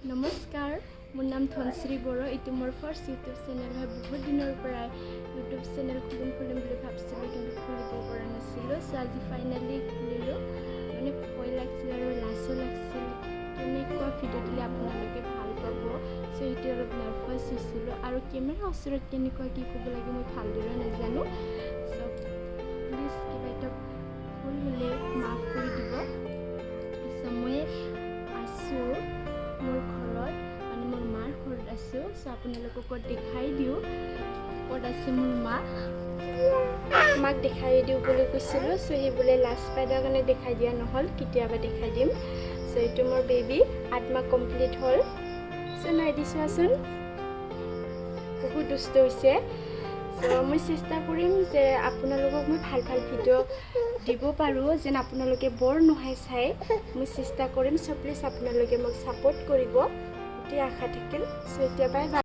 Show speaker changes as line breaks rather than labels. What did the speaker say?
নমস্কাৰ, মোৰ নাম ধনশ্ৰী বড়ো। এইটো মোৰ ফাৰ্ষ্ট ইউটিউব চেনেল হয়। বহুত দিনৰ পৰাই ইউটিউব চেনেল খুলিম বুলি ভাবিছিলোঁ, কিন্তু খুলিব পৰা নাছিলোঁ। চ' আজি ফাইনেলি খুলিলোঁ। মানে ভয় লাগিছিল আৰু লাজো লাগিছিল, কেনেকুৱা ভিডিঅ' দিলে আপোনালোকে ভাল পাব। চ' সেইটো অলপ নাৰ্ভাছ হৈছিলোঁ, আৰু কেমেৰাৰ ওচৰত কেনেকুৱা কি ক'ব লাগে মই ভালদৰে নাজানো। চ' প্লিজ কিবা এটা ভুল হ'লে মাফ কৰি দিব। চ' মই আছোঁ মোৰ ঘৰত, মানে মোৰ মাৰ ঘৰত আছোঁ। চ' আপোনালোকক দেখাই দিওঁ ক'ত আছে মোৰ মাক দেখাই দিওঁ বুলি কৈছিলোঁ। চ' সি বোলে লাজ পাই তাৰ কাৰণে দেখাই দিয়া নহ'ল, কেতিয়াবা দেখাই দিম। চ' এইটো মোৰ বেবী, 8 মাহ কমপ্লিট হ'ল। চ' নাই দিছোৱাচোন, বহুত দুষ্ট হৈছে। চ' মই চেষ্টা কৰিম যে আপোনালোকক মই ভাল ভিডিঅ' দিব পাৰোঁ, যেন আপোনালোকে বৰ নহয় চাই। মই চেষ্টা কৰিম। চ' প্লিজ আপোনালোকে মোক ছাপোৰ্ট কৰিব, গোটেই আশা থাকিল। চ' এতিয়া বাই বাই।